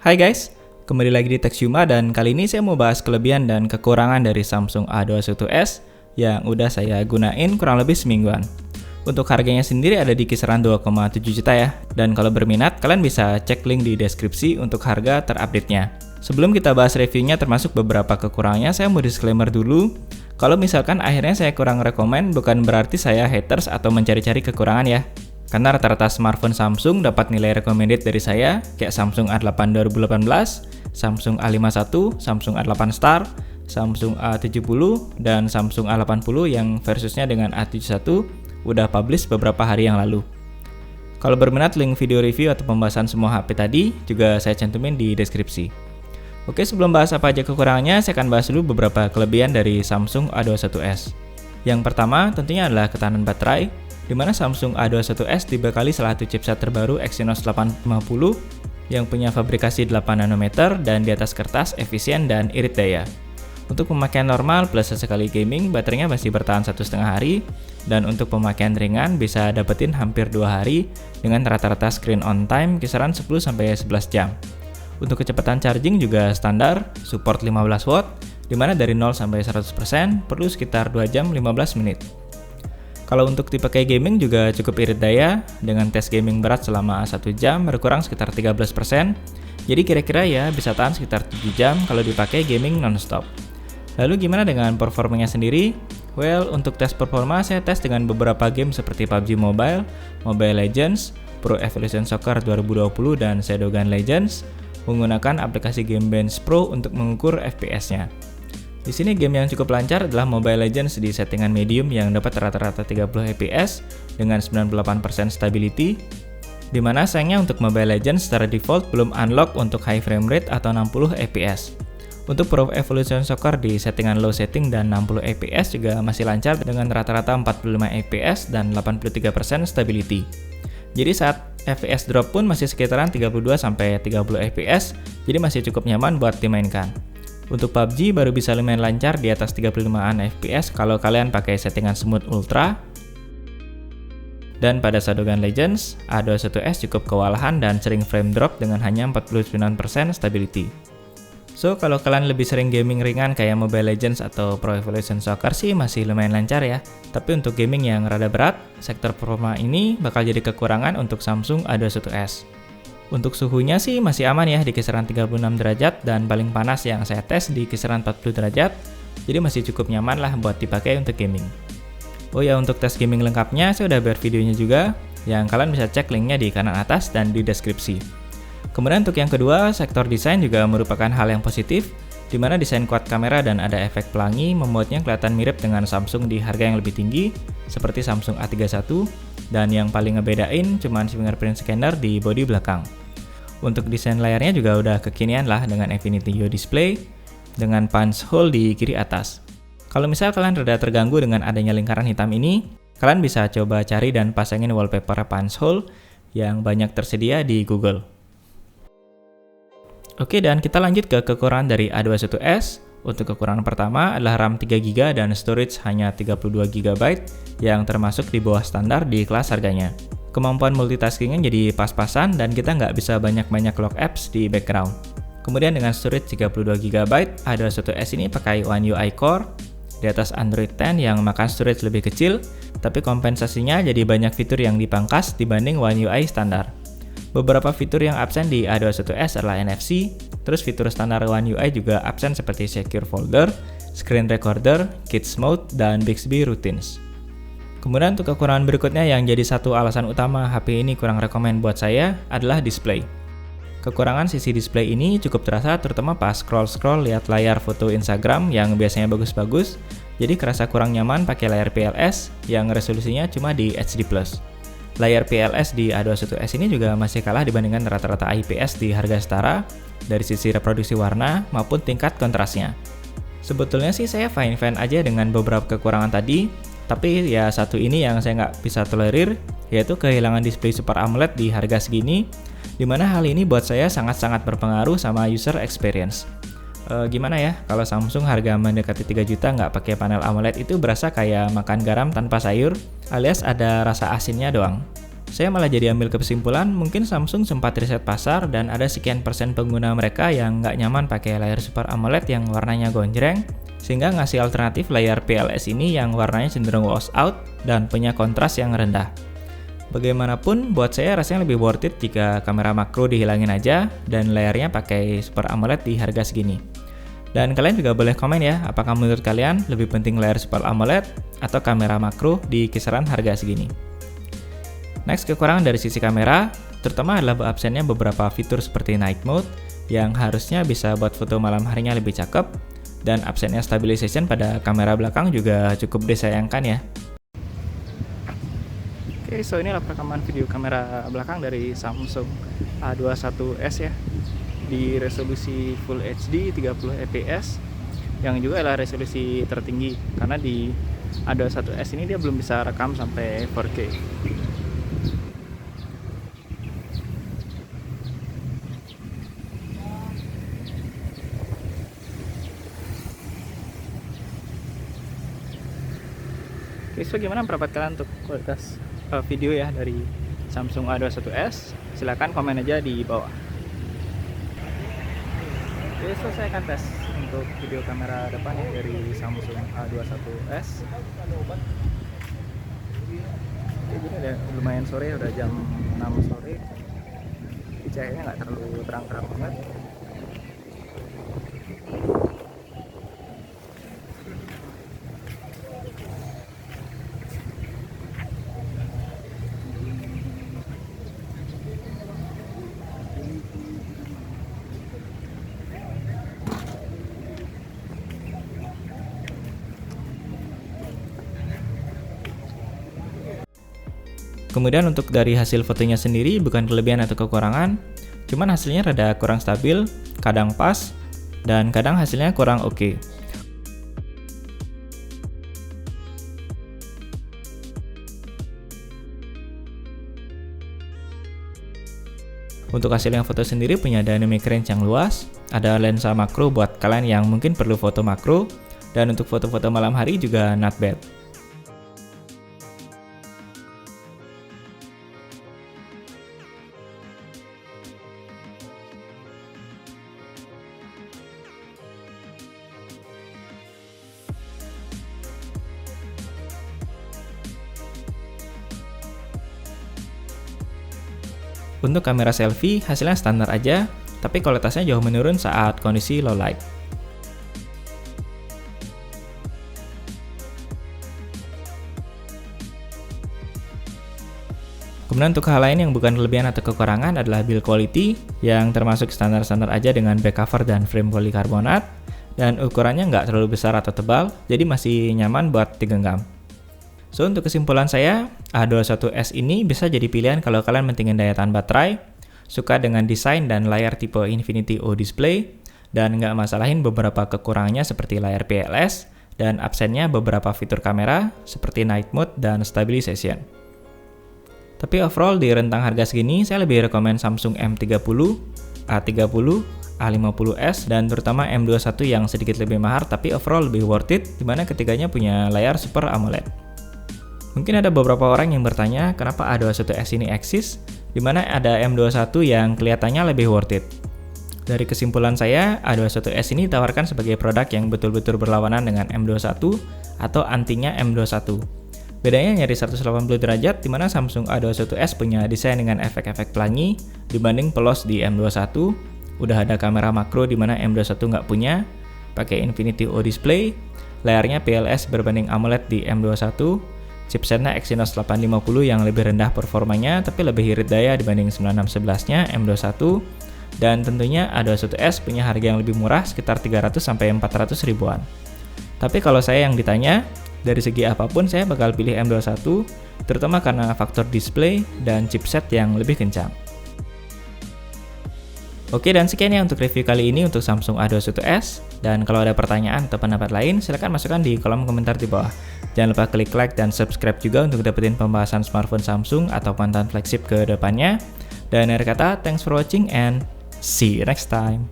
Hai guys, kembali lagi di Techsuma dan kali ini saya mau bahas kelebihan dan kekurangan dari Samsung A21s yang udah saya gunain kurang lebih semingguan. Untuk harganya sendiri ada di kisaran 2,7 juta ya. Dan kalau berminat, kalian bisa cek link di deskripsi untuk harga terupdate-nya. Sebelum kita bahas reviewnya termasuk beberapa kekurangannya, saya mau disclaimer dulu. Kalau misalkan akhirnya saya kurang rekomen, bukan berarti saya haters atau mencari-cari kekurangan ya. Karena rata-rata smartphone Samsung dapat nilai recommended dari saya, kayak Samsung A8 2018, Samsung A51, Samsung A8 Star, Samsung A70, dan Samsung A80 yang versusnya dengan A71 udah publish beberapa hari yang lalu. Kalau berminat, link video review atau pembahasan semua HP tadi juga saya cantumin di deskripsi. Oke, sebelum bahas apa aja kekurangannya, saya akan bahas dulu beberapa kelebihan dari Samsung A21s. Yang pertama tentunya adalah ketahanan baterai, di mana Samsung A21s dibekali salah satu chipset terbaru Exynos 850 yang punya fabrikasi 8 nanometer dan di atas kertas efisien dan irit daya. Untuk pemakaian normal plus sesekali gaming, baterainya masih bertahan 1,5 hari, dan untuk pemakaian ringan bisa dapetin hampir 2 hari dengan rata-rata screen on time kisaran 10-11 jam. Untuk kecepatan charging juga standar, support 15 watt, dimana dari 0 sampai 100% perlu sekitar 2 jam 15 menit. Kalau untuk tipe kayak gaming juga cukup irit daya, dengan tes gaming berat selama 1 jam berkurang sekitar 13%, jadi kira-kira ya bisa tahan sekitar 7 jam kalau dipakai gaming non-stop. Lalu gimana dengan performanya sendiri? Well, untuk tes performa saya tes dengan beberapa game seperti PUBG Mobile, Mobile Legends, Pro Evolution Soccer 2020, dan Shadowgun Legends, menggunakan aplikasi Geekbench Pro untuk mengukur FPS-nya. Di sini game yang cukup lancar adalah Mobile Legends di settingan medium yang dapat rata-rata 30 fps dengan 98% stability, dimana sayangnya untuk Mobile Legends secara default belum unlock untuk high frame rate atau 60 fps. Untuk Pro Evolution Soccer di settingan low setting dan 60 fps juga masih lancar dengan rata-rata 45 fps dan 83% stability. Jadi saat FPS drop pun masih sekitaran 32-30 fps, jadi masih cukup nyaman buat dimainkan. Untuk PUBG baru bisa lumayan lancar di atas 35an fps kalau kalian pakai settingan smooth ultra. Dan pada Shadowgun Legends, A21s cukup kewalahan dan sering frame drop dengan hanya 49% stability. So, kalau kalian lebih sering gaming ringan kayak Mobile Legends atau Pro Evolution Soccer sih masih lumayan lancar ya. Tapi untuk gaming yang rada berat, sektor performa ini bakal jadi kekurangan untuk Samsung A21s. Untuk suhunya sih masih aman ya di kisaran 36 derajat dan paling panas yang saya tes di kisaran 40 derajat, jadi masih cukup nyaman lah buat dipakai untuk gaming. Oh ya, untuk tes gaming lengkapnya saya udah buat videonya juga, yang kalian bisa cek linknya di kanan atas dan di deskripsi. Kemudian untuk yang kedua, sektor desain juga merupakan hal yang positif, di mana desain quad kamera dan ada efek pelangi membuatnya kelihatan mirip dengan Samsung di harga yang lebih tinggi, seperti Samsung A31, dan yang paling ngebedain cuman fingerprint scanner di bodi belakang. Untuk desain layarnya juga udah kekinian lah dengan Infinity U display dengan punch hole di kiri atas. Kalau misal kalian rada terganggu dengan adanya lingkaran hitam ini, kalian bisa coba cari dan pasangin wallpaper punch hole yang banyak tersedia di Google. Oke, dan kita lanjut ke kekurangan dari A21s. Untuk kekurangan pertama adalah RAM 3GB dan storage hanya 32GB yang termasuk di bawah standar di kelas harganya. Kemampuan multitaskingnya jadi pas-pasan dan kita nggak bisa banyak-banyak lock apps di background. Kemudian dengan storage 32GB, A21s ini pakai One UI Core di atas Android 10 yang makan storage lebih kecil, tapi kompensasinya jadi banyak fitur yang dipangkas dibanding One UI standar. Beberapa fitur yang absen di A21s adalah NFC, terus fitur standar One UI juga absen seperti Secure Folder, Screen Recorder, Kids Mode, dan Bixby Routines. Kemudian untuk kekurangan berikutnya yang jadi satu alasan utama HP ini kurang rekomen buat saya adalah display. Kekurangan sisi display ini cukup terasa terutama pas scroll-scroll lihat layar foto Instagram yang biasanya bagus-bagus, jadi kerasa kurang nyaman pakai layar PLS yang resolusinya cuma di HD+. Layar PLS di A21s ini juga masih kalah dibandingkan rata-rata IPS di harga setara dari sisi reproduksi warna maupun tingkat kontrasnya. Sebetulnya sih saya fine-fine aja dengan beberapa kekurangan tadi, tapi ya satu ini yang saya nggak bisa tolerir, yaitu kehilangan display Super AMOLED di harga segini, dimana hal ini buat saya sangat-sangat berpengaruh sama user experience. Gimana ya, kalau Samsung harga mendekati 3 juta nggak pakai panel AMOLED itu berasa kayak makan garam tanpa sayur, alias ada rasa asinnya doang. saya malah jadi ambil kesimpulan mungkin Samsung sempat riset pasar dan ada sekian persen pengguna mereka yang nggak nyaman pakai layar Super AMOLED yang warnanya gonjreng, sehingga ngasih alternatif layar PLS ini yang warnanya cenderung wash out dan punya kontras yang rendah. Bagaimanapun, buat saya rasanya lebih worth it jika kamera makro dihilangin aja dan layarnya pakai Super AMOLED di harga segini. Dan kalian juga boleh komen ya, apakah menurut kalian lebih penting layar Super AMOLED atau kamera makro di kisaran harga segini. Next, kekurangan dari sisi kamera, terutama adalah absennya beberapa fitur seperti night mode yang harusnya bisa buat foto malam harinya lebih cakep, dan absennya stabilization pada kamera belakang juga cukup disayangkan ya. Oke, so inilah perekaman video kamera belakang dari Samsung A21s ya, di resolusi Full HD 30 fps yang juga adalah resolusi tertinggi karena di A21s ini dia belum bisa rekam sampai 4K. Oke, so gimana pendapat kalian untuk kualitas video ya dari Samsung A21s? Silahkan komen aja di bawah. Oke, so saya akan tes untuk video kamera depan ya dari Samsung A21s. Oke, gini udah lumayan sore, udah jam 6 sore. Cahayanya nggak terlalu terang-terang banget. Kemudian untuk dari hasil fotonya sendiri bukan kelebihan atau kekurangan, cuman hasilnya rada kurang stabil, kadang pas, dan kadang hasilnya kurang oke. Untuk hasil yang foto sendiri punya dynamic range yang luas, ada lensa makro buat kalian yang mungkin perlu foto makro, dan untuk foto-foto malam hari juga not bad. Untuk kamera selfie, hasilnya standar aja, tapi kualitasnya jauh menurun saat kondisi low light. Kemudian untuk hal lain yang bukan kelebihan atau kekurangan adalah build quality, yang termasuk standar-standar aja dengan back cover dan frame polikarbonat, dan ukurannya nggak terlalu besar atau tebal, jadi masih nyaman buat digenggam. So, untuk kesimpulan saya, A21s ini bisa jadi pilihan kalau kalian mentingin daya tahan baterai, suka dengan desain dan layar tipe Infinity O display, dan nggak masalahin beberapa kekurangannya seperti layar PLS, dan absennya beberapa fitur kamera seperti night mode dan stabilization. Tapi overall di rentang harga segini, saya lebih rekomen Samsung M30, A30, A50s, dan terutama M21 yang sedikit lebih mahal tapi overall lebih worth it, dimana ketiganya punya layar Super AMOLED. Mungkin ada beberapa orang yang bertanya kenapa A21s ini eksis, dimana ada M21 yang kelihatannya lebih worth it. Dari kesimpulan saya, A21s ini ditawarkan sebagai produk yang betul-betul berlawanan dengan M21 atau antinya M21. Bedanya nyari 180 derajat, dimana Samsung A21s punya desain dengan efek-efek pelangi dibanding polos di M21, udah ada kamera makro dimana M21 nggak punya, pakai Infinity O display, layarnya PLS berbanding AMOLED di M21, chipsetnya Exynos 850 yang lebih rendah performanya tapi lebih irit daya dibanding 9611-nya M21, dan tentunya A21s punya harga yang lebih murah sekitar 300-400 ribuan. Tapi kalau saya yang ditanya, dari segi apapun saya bakal pilih M21, terutama karena faktor display dan chipset yang lebih kencang. Oke, dan sekian ya untuk review kali ini untuk Samsung A21s. Dan kalau ada pertanyaan atau pendapat lain, silahkan masukkan di kolom komentar di bawah. Jangan lupa klik like dan subscribe juga untuk dapetin pembahasan smartphone Samsung atau mantan flagship ke depannya. Dan akhir kata, thanks for watching and see you next time.